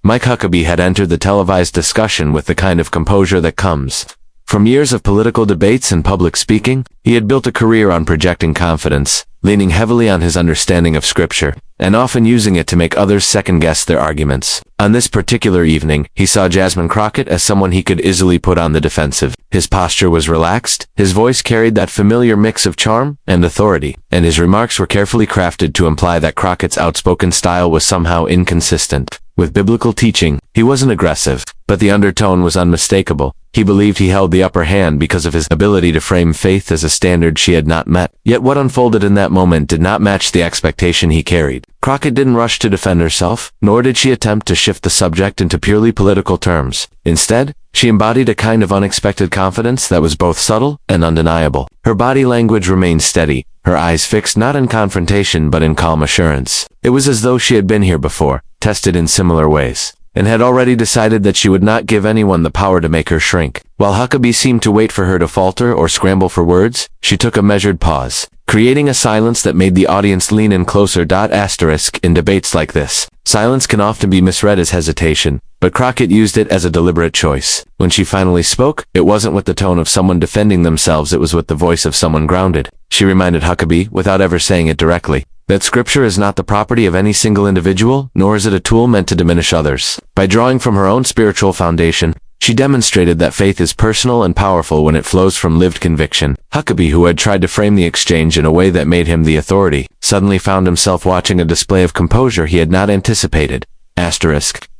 Mike Huckabee had entered the televised discussion with the kind of composure that comes from years of political debates and public speaking. He had built a career on projecting confidence, leaning heavily on his understanding of Scripture, and often using it to make others second-guess their arguments. On this particular evening, he saw Jasmine Crockett as someone he could easily put on the defensive. His posture was relaxed, his voice carried that familiar mix of charm and authority, and his remarks were carefully crafted to imply that Crockett's outspoken style was somehow inconsistent with biblical teaching. He wasn't aggressive, but the undertone was unmistakable. He believed he held the upper hand because of his ability to frame faith as a standard she had not met. Yet what unfolded in that moment did not match the expectation he carried. Crockett didn't rush to defend herself, nor did she attempt to shift the subject into purely political terms. Instead, she embodied a kind of unexpected confidence that was both subtle and undeniable. Her body language remained steady, her eyes fixed not in confrontation but in calm assurance. It was as though she had been here before, tested in similar ways, and had already decided that she would not give anyone the power to make her shrink. While Huckabee seemed to wait for her to falter or scramble for words, she took a measured pause, creating a silence that made the audience lean in closer. In debates like this, silence can often be misread as hesitation, but Crockett used it as a deliberate choice. When she finally spoke, it wasn't with the tone of someone defending themselves, it was with the voice of someone grounded. She reminded Huckabee, without ever saying it directly, that Scripture is not the property of any single individual, nor is it a tool meant to diminish others. By drawing from her own spiritual foundation, she demonstrated that faith is personal and powerful when it flows from lived conviction. Huckabee, who had tried to frame the exchange in a way that made him the authority, suddenly found himself watching a display of composure he had not anticipated.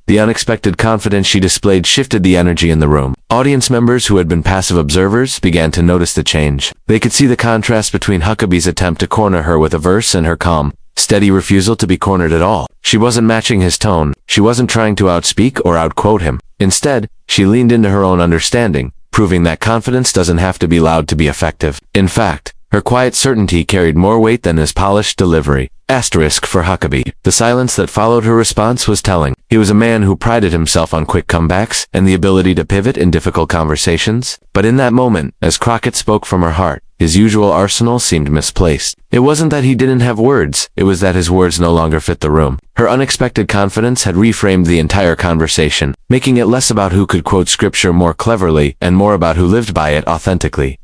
The unexpected confidence she displayed shifted the energy in the room. Audience members who had been passive observers began to notice the change. They could see the contrast between Huckabee's attempt to corner her with a verse and her calm, steady refusal to be cornered at all. She wasn't matching his tone. She wasn't trying to outspeak or outquote him. Instead, she leaned into her own understanding, proving that confidence doesn't have to be loud to be effective. In fact, her quiet certainty carried more weight than his polished delivery. For Huckabee, the silence that followed her response was telling. He was a man who prided himself on quick comebacks and the ability to pivot in difficult conversations. But in that moment, as Crockett spoke from her heart, his usual arsenal seemed misplaced. It wasn't that he didn't have words, it was that his words no longer fit the room. Her unexpected confidence had reframed the entire conversation, making it less about who could quote Scripture more cleverly and more about who lived by it authentically.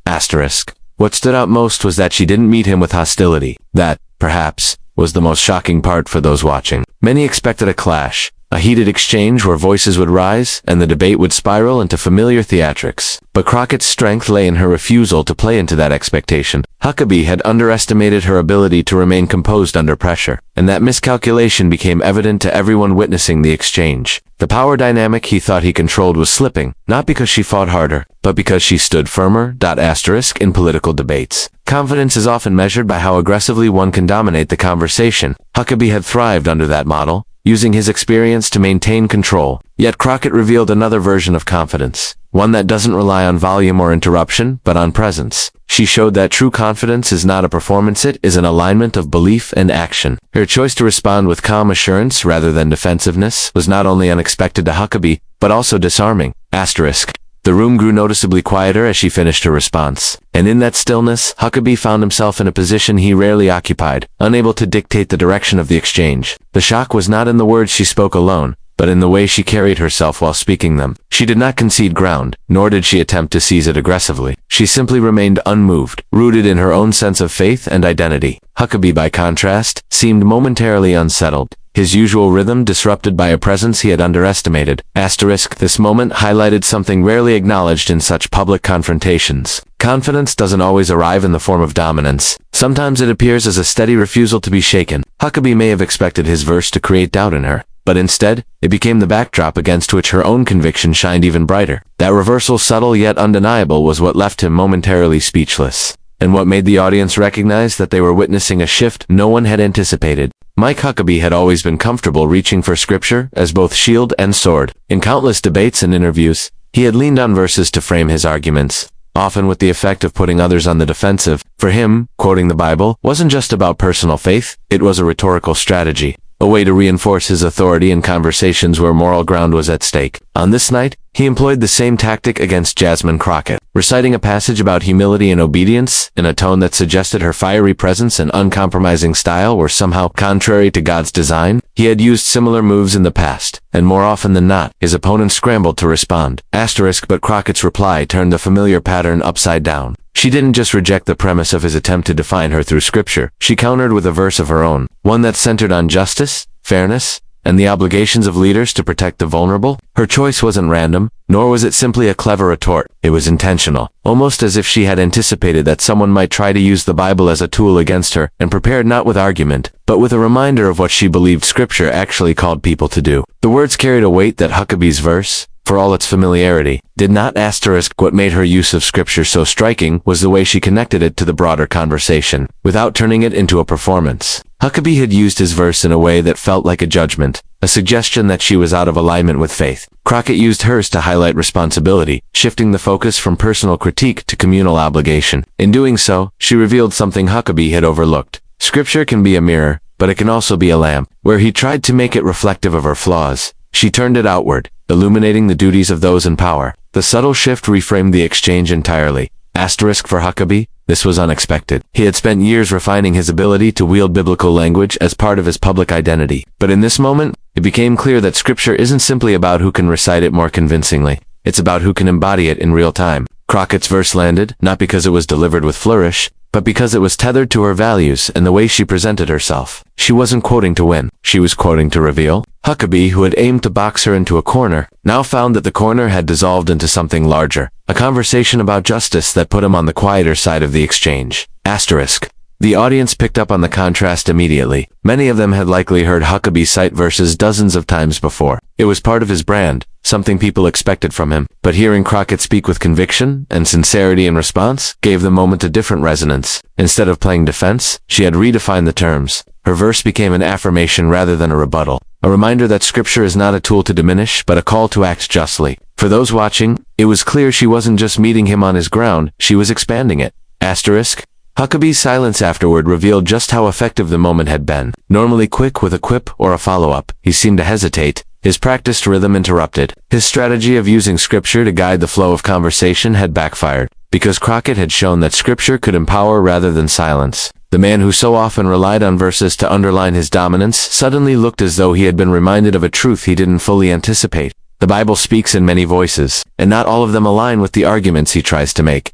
What stood out most was that she didn't meet him with hostility. That, perhaps, was the most shocking part for those watching. Many expected a clash, a heated exchange where voices would rise and the debate would spiral into familiar theatrics. But Crockett's strength lay in her refusal to play into that expectation. Huckabee had underestimated her ability to remain composed under pressure, and that miscalculation became evident to everyone witnessing the exchange. The power dynamic he thought he controlled was slipping, not because she fought harder, but because she stood firmer. In political debates, confidence is often measured by how aggressively one can dominate the conversation. Huckabee had thrived under that model, using his experience to maintain control. Yet Crockett revealed another version of confidence, one that doesn't rely on volume or interruption, but on presence. She showed that true confidence is not a performance, it is an alignment of belief and action. Her choice to respond with calm assurance rather than defensiveness was not only unexpected to Huckabee, but also disarming. The room grew noticeably quieter as she finished her response. And in that stillness, Huckabee found himself in a position he rarely occupied, unable to dictate the direction of the exchange. The shock was not in the words she spoke alone, but in the way she carried herself while speaking them. She did not concede ground, nor did she attempt to seize it aggressively. She simply remained unmoved, rooted in her own sense of faith and identity. Huckabee, by contrast, seemed momentarily unsettled, his usual rhythm disrupted by a presence he had underestimated. This moment highlighted something rarely acknowledged in such public confrontations. Confidence doesn't always arrive in the form of dominance. Sometimes it appears as a steady refusal to be shaken. Huckabee may have expected his verse to create doubt in her, but instead, it became the backdrop against which her own conviction shined even brighter. That reversal, subtle yet undeniable, was what left him momentarily speechless, and what made the audience recognize that they were witnessing a shift no one had anticipated. Mike Huckabee had always been comfortable reaching for Scripture as both shield and sword. In countless debates and interviews, he had leaned on verses to frame his arguments, often with the effect of putting others on the defensive. For him, quoting the Bible wasn't just about personal faith, it was a rhetorical strategy, a way to reinforce his authority in conversations where moral ground was at stake. On this night, he employed the same tactic against Jasmine Crockett, reciting a passage about humility and obedience in a tone that suggested her fiery presence and uncompromising style were somehow contrary to God's design. He had used similar moves in the past, and more often than not, his opponent scrambled to respond. But Crockett's reply turned the familiar pattern upside down. She didn't just reject the premise of his attempt to define her through scripture. She countered with a verse of her own, one that centered on justice, fairness, and the obligations of leaders to protect the vulnerable. Her choice wasn't random, nor was it simply a clever retort. It was intentional, almost as if she had anticipated that someone might try to use the Bible as a tool against her, and prepared not with argument, but with a reminder of what she believed Scripture actually called people to do. The words carried a weight that Huckabee's verse, for all its familiarity, did not. What made her use of Scripture so striking was the way she connected it to the broader conversation, without turning it into a performance. Huckabee had used his verse in a way that felt like a judgment, a suggestion that she was out of alignment with faith. Crockett used hers to highlight responsibility, shifting the focus from personal critique to communal obligation. In doing so, she revealed something Huckabee had overlooked. Scripture can be a mirror, but it can also be a lamp. Where he tried to make it reflective of her flaws, she turned it outward, illuminating the duties of those in power. The subtle shift reframed the exchange entirely. For Huckabee, this was unexpected. He had spent years refining his ability to wield biblical language as part of his public identity. But in this moment, it became clear that Scripture isn't simply about who can recite it more convincingly. It's about who can embody it in real time. Crockett's verse landed, not because it was delivered with flourish, but because it was tethered to her values and the way she presented herself. She wasn't quoting to win. She was quoting to reveal. Huckabee, who had aimed to box her into a corner, now found that the corner had dissolved into something larger, a conversation about justice that put him on the quieter side of the exchange. The audience picked up on the contrast immediately. Many of them had likely heard Huckabee cite verses dozens of times before. It was part of his brand, something people expected from him. But hearing Crockett speak with conviction and sincerity in response gave the moment a different resonance. Instead of playing defense, she had redefined the terms. Her verse became an affirmation rather than a rebuttal, a reminder that Scripture is not a tool to diminish, but a call to act justly. For those watching, it was clear she wasn't just meeting him on his ground, she was expanding it. Huckabee's silence afterward revealed just how effective the moment had been. Normally quick with a quip or a follow-up, he seemed to hesitate. His practiced rhythm interrupted. His strategy of using Scripture to guide the flow of conversation had backfired, because Crockett had shown that Scripture could empower rather than silence. The man who so often relied on verses to underline his dominance suddenly looked as though he had been reminded of a truth he didn't fully anticipate. The Bible speaks in many voices, and not all of them align with the arguments he tries to make.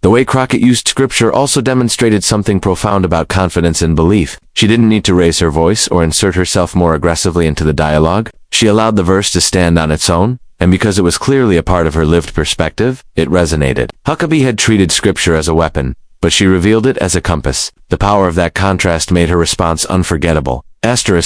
The way Crockett used Scripture also demonstrated something profound about confidence and belief. She didn't need to raise her voice or insert herself more aggressively into the dialogue. She allowed the verse to stand on its own, and because it was clearly a part of her lived perspective, it resonated. Huckabee had treated Scripture as a weapon, but she revealed it as a compass. The power of that contrast made her response unforgettable.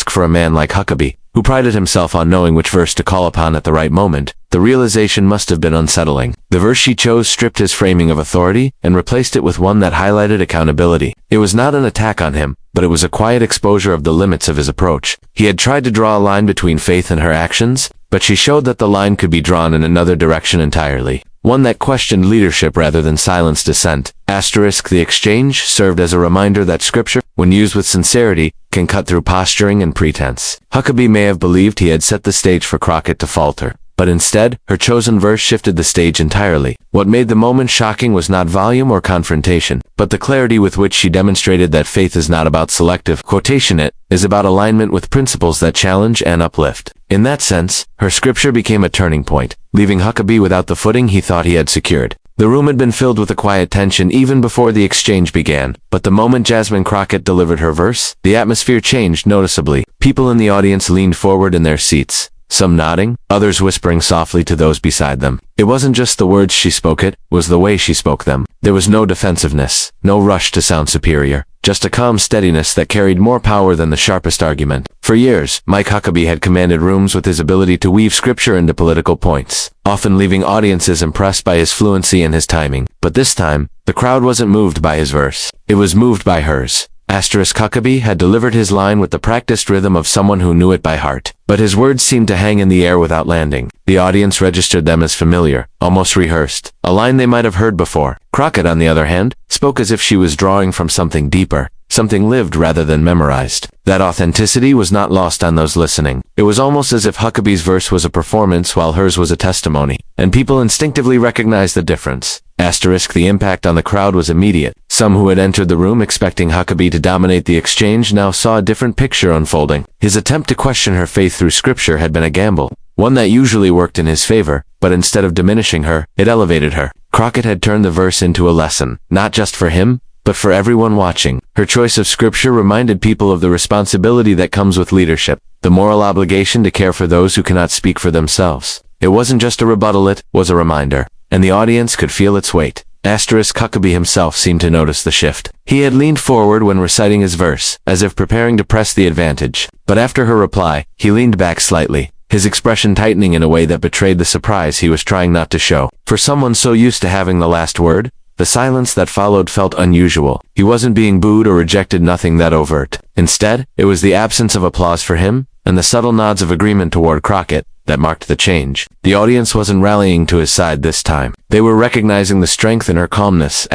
For a man like Huckabee, who prided himself on knowing which verse to call upon at the right moment, the realization must have been unsettling. The verse she chose stripped his framing of authority and replaced it with one that highlighted accountability. It was not an attack on him, but it was a quiet exposure of the limits of his approach. He had tried to draw a line between faith and her actions, but she showed that the line could be drawn in another direction entirely, one that questioned leadership rather than silenced dissent. The exchange served as a reminder that Scripture, when used with sincerity, can cut through posturing and pretense. Huckabee may have believed he had set the stage for Crockett to falter, but instead, her chosen verse shifted the stage entirely. What made the moment shocking was not volume or confrontation, but the clarity with which she demonstrated that faith is not about selective quotation, it is about alignment with principles that challenge and uplift. In that sense, her Scripture became a turning point, leaving Huckabee without the footing he thought he had secured. The room had been filled with a quiet tension even before the exchange began, but the moment Jasmine Crockett delivered her verse, the atmosphere changed noticeably. People in the audience leaned forward in their seats, some nodding, others whispering softly to those beside them. It wasn't just the words she spoke, it was the way she spoke them. There was no defensiveness, no rush to sound superior, just a calm steadiness that carried more power than the sharpest argument. For years, Mike Huckabee had commanded rooms with his ability to weave Scripture into political points, often leaving audiences impressed by his fluency and his timing. But this time, the crowd wasn't moved by his verse. It was moved by hers. Huckabee had delivered his line with the practiced rhythm of someone who knew it by heart, but his words seemed to hang in the air without landing. The audience registered them as familiar, almost rehearsed, a line they might have heard before. Crockett, on the other hand, spoke as if she was drawing from something deeper. something lived rather than memorized. That authenticity was not lost on those listening. It was almost as if Huckabee's verse was a performance while hers was a testimony, and people instinctively recognized the difference. The impact on the crowd was immediate. Some who had entered the room expecting Huckabee to dominate the exchange now saw a different picture unfolding. His attempt to question her faith through scripture had been a gamble, one that usually worked in his favor, but instead of diminishing her, it elevated her. Crockett had turned the verse into a lesson, not just for him, but for everyone watching. Her choice of scripture reminded people of the responsibility that comes with leadership, the moral obligation to care for those who cannot speak for themselves. It wasn't just a rebuttal, it was a reminder, and the audience could feel its weight. Huckabee himself seemed to notice the shift. He had leaned forward when reciting his verse, as if preparing to press the advantage. But after her reply, he leaned back slightly, his expression tightening in a way that betrayed the surprise he was trying not to show. For someone so used to having the last word, the silence that followed felt unusual. He wasn't being booed or rejected, nothing that overt. Instead, it was the absence of applause for him, and the subtle nods of agreement toward Crockett, that marked the change. The audience wasn't rallying to his side this time. They were recognizing the strength in her calmness.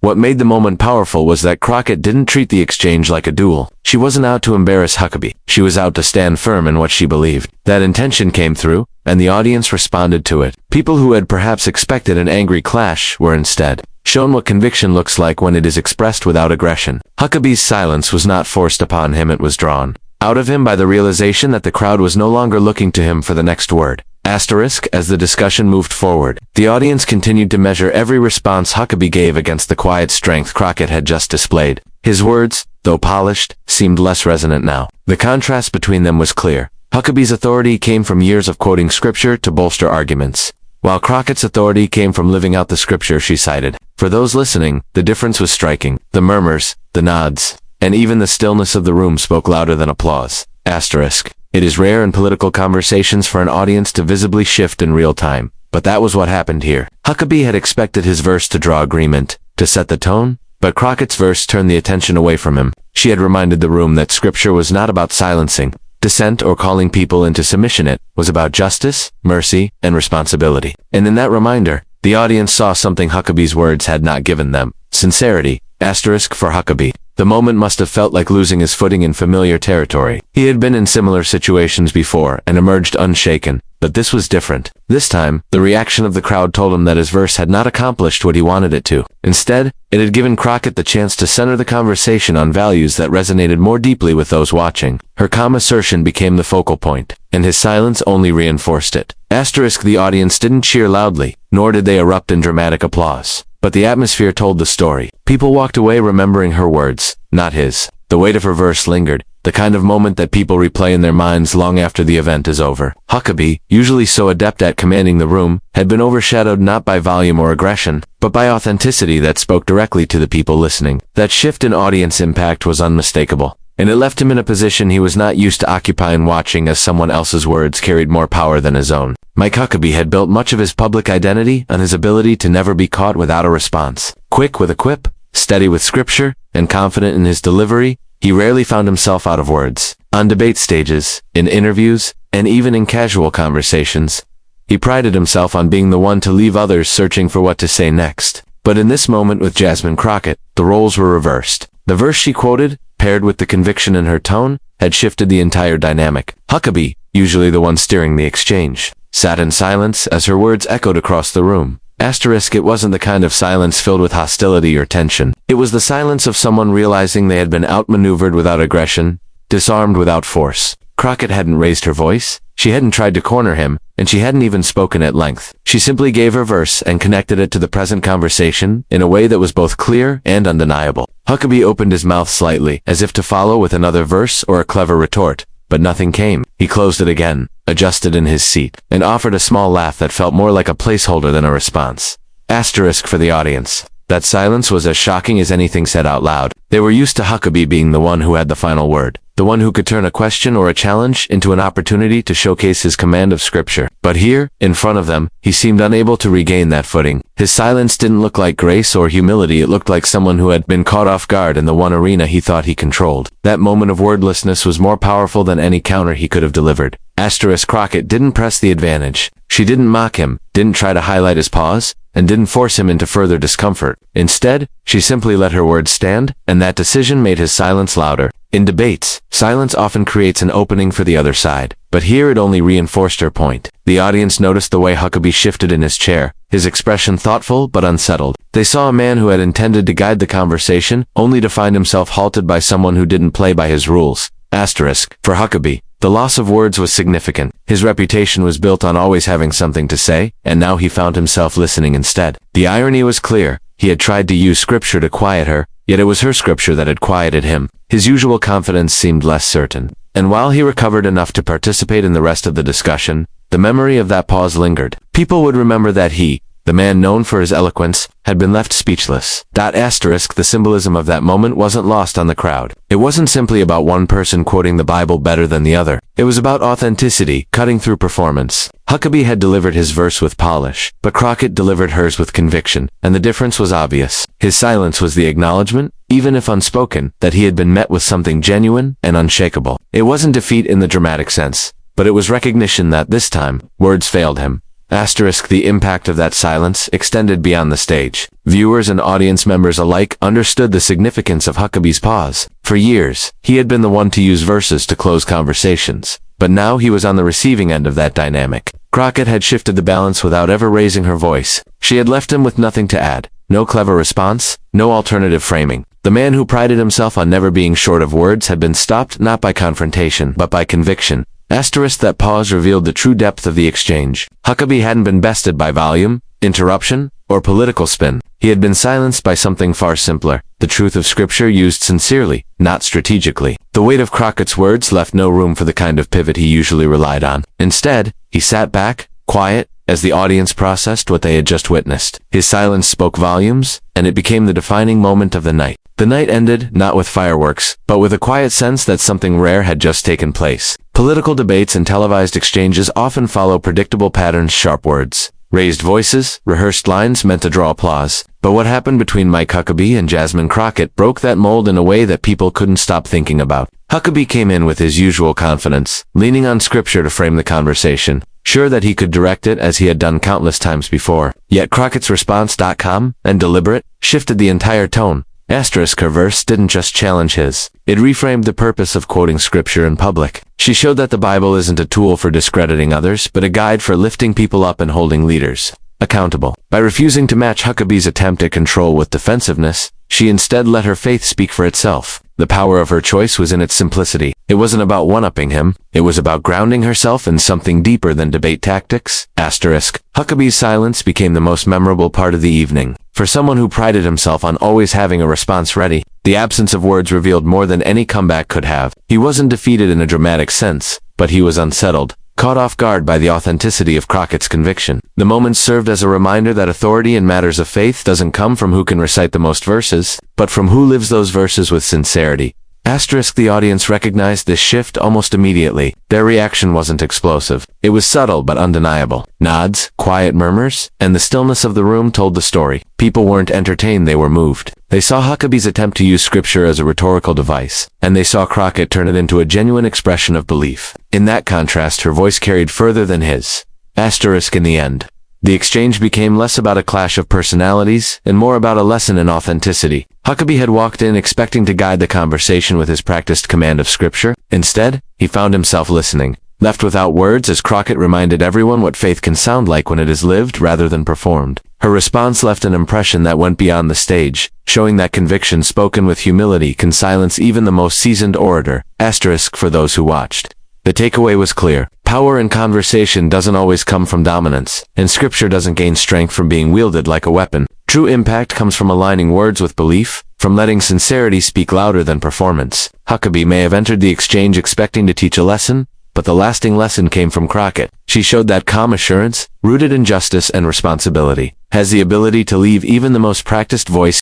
What made the moment powerful was that Crockett didn't treat the exchange like a duel. She wasn't out to embarrass Huckabee. She was out to stand firm in what she believed. That intention came through, and the audience responded to it. People who had perhaps expected an angry clash were instead shown what conviction looks like when it is expressed without aggression. Huckabee's silence was not forced upon him, it was drawn out of him by the realization that the crowd was no longer looking to him for the next word. As the discussion moved forward, the audience continued to measure every response Huckabee gave against the quiet strength Crockett had just displayed. His words, though polished, seemed less resonant now. The contrast between them was clear. Huckabee's authority came from years of quoting scripture to bolster arguments, while Crockett's authority came from living out the scripture she cited. For those listening, the difference was striking. The murmurs, the nods, and even the stillness of the room spoke louder than applause. It is rare in political conversations for an audience to visibly shift in real time, but that was what happened here. Huckabee had expected his verse to draw agreement, to set the tone, but Crockett's verse turned the attention away from him. She had reminded the room that scripture was not about silencing dissent or calling people into submission. It was about justice, mercy, and responsibility. And in that reminder, the audience saw something Huckabee's words had not given them: sincerity. For Huckabee, the moment must have felt like losing his footing in familiar territory. He had been in similar situations before and emerged unshaken, but this was different. This time, the reaction of the crowd told him that his verse had not accomplished what he wanted it to. Instead, it had given Crockett the chance to center the conversation on values that resonated more deeply with those watching. Her calm assertion became the focal point, and his silence only reinforced it. The audience didn't cheer loudly, nor did they erupt in dramatic applause. But the atmosphere told the story. People walked away remembering her words, not his. The weight of her verse lingered, the kind of moment that people replay in their minds long after the event is over. Huckabee, usually so adept at commanding the room, had been overshadowed not by volume or aggression, but by authenticity that spoke directly to the people listening. That shift in audience impact was unmistakable, and it left him in a position he was not used to occupying, watching as someone else's words carried more power than his own. Mike Huckabee had built much of his public identity on his ability to never be caught without a response. Quick with a quip, steady with scripture, and confident in his delivery, he rarely found himself out of words. On debate stages, in interviews, and even in casual conversations, he prided himself on being the one to leave others searching for what to say next. But in this moment with Jasmine Crockett, the roles were reversed. The verse she quoted, paired with the conviction in her tone, had shifted the entire dynamic. Huckabee, usually the one steering the exchange, sat in silence as her words echoed across the room. It wasn't the kind of silence filled with hostility or tension. It was the silence of someone realizing they had been outmaneuvered without aggression, disarmed without force. Crockett hadn't raised her voice, she hadn't tried to corner him, and she hadn't even spoken at length. She simply gave her verse and connected it to the present conversation in a way that was both clear and undeniable. Huckabee opened his mouth slightly, as if to follow with another verse or a clever retort, but nothing came. He closed it again, adjusted in his seat, and offered a small laugh that felt more like a placeholder than a response. For the audience, that silence was as shocking as anything said out loud. They were used to Huckabee being the one who had the final word, the one who could turn a question or a challenge into an opportunity to showcase his command of scripture. But here, in front of them, he seemed unable to regain that footing. His silence didn't look like grace or humility, it looked like someone who had been caught off guard in the one arena he thought he controlled. That moment of wordlessness was more powerful than any counter he could have delivered. Crockett didn't press the advantage. She didn't mock him, didn't try to highlight his pause. and didn't force him into further discomfort. Instead, she simply let her words stand, and that decision made his silence louder. In debates, silence often creates an opening for the other side, but here it only reinforced her point. The audience noticed the way Huckabee shifted in his chair, his expression thoughtful but unsettled. They saw a man who had intended to guide the conversation, only to find himself halted by someone who didn't play by his rules. For Huckabee, the loss of words was significant. His reputation was built on always having something to say, and now he found himself listening instead. The irony was clear. He had tried to use scripture to quiet her, yet it was her scripture that had quieted him. His usual confidence seemed less certain. And while he recovered enough to participate in the rest of the discussion, the memory of that pause lingered. People would remember that he, the man known for his eloquence, had been left speechless. The symbolism of that moment wasn't lost on the crowd. It wasn't simply about one person quoting the Bible better than the other. It was about authenticity, cutting through performance. Huckabee had delivered his verse with polish, but Crockett delivered hers with conviction, and the difference was obvious. His silence was the acknowledgement, even if unspoken, that he had been met with something genuine and unshakable. It wasn't defeat in the dramatic sense, but it was recognition that this time, words failed him. The impact of that silence extended beyond the stage. Viewers and audience members alike understood the significance of Huckabee's pause. For years, he had been the one to use verses to close conversations, but now he was on the receiving end of that dynamic. Crockett had shifted the balance without ever raising her voice. She had left him with nothing to add. No clever response, no alternative framing. The man who prided himself on never being short of words had been stopped not by confrontation, but by conviction. That pause revealed the true depth of the exchange. Huckabee hadn't been bested by volume, interruption, or political spin. He had been silenced by something far simpler, the truth of Scripture used sincerely, not strategically. The weight of Crockett's words left no room for the kind of pivot he usually relied on. Instead, he sat back, quiet, as the audience processed what they had just witnessed. His silence spoke volumes, and it became the defining moment of the night. The night ended, not with fireworks, but with a quiet sense that something rare had just taken place. Political debates and televised exchanges often follow predictable patterns: sharp words, raised voices, rehearsed lines meant to draw applause. But what happened between Mike Huckabee and Jasmine Crockett broke that mold in a way that people couldn't stop thinking about. Huckabee came in with his usual confidence, leaning on scripture to frame the conversation, sure that he could direct it as he had done countless times before. Yet Crockett's response, calm and deliberate, shifted the entire tone. Her verse didn't just challenge his. It reframed the purpose of quoting scripture in public. She showed that the Bible isn't a tool for discrediting others, but a guide for lifting people up and holding leaders accountable. By refusing to match Huckabee's attempt at control with defensiveness, she instead let her faith speak for itself. The power of her choice was in its simplicity. It wasn't about one-upping him. It was about grounding herself in something deeper than debate tactics. Huckabee's silence became the most memorable part of the evening. For someone who prided himself on always having a response ready, the absence of words revealed more than any comeback could have. He wasn't defeated in a dramatic sense, but he was unsettled, caught off guard by the authenticity of Crockett's conviction. The moment served as a reminder that authority in matters of faith doesn't come from who can recite the most verses, but from who lives those verses with sincerity. The audience recognized this shift almost immediately. Their reaction wasn't explosive. It was subtle but undeniable. Nods, quiet murmurs, and the stillness of the room told the story. People weren't entertained, they were moved. They saw Huckabee's attempt to use scripture as a rhetorical device, and they saw Crockett turn it into a genuine expression of belief. In that contrast, her voice carried further than his. In the end, the exchange became less about a clash of personalities and more about a lesson in authenticity. Huckabee had walked in expecting to guide the conversation with his practiced command of scripture. Instead, he found himself listening, left without words as Crockett reminded everyone what faith can sound like when it is lived rather than performed. Her response left an impression that went beyond the stage, showing that conviction spoken with humility can silence even the most seasoned orator. For those who watched, the takeaway was clear. Power in conversation doesn't always come from dominance, and scripture doesn't gain strength from being wielded like a weapon. True impact comes from aligning words with belief, from letting sincerity speak louder than performance. Huckabee may have entered the exchange expecting to teach a lesson, but the lasting lesson came from Crockett. She showed that calm assurance, rooted in justice and responsibility, has the ability to leave even the most practiced voice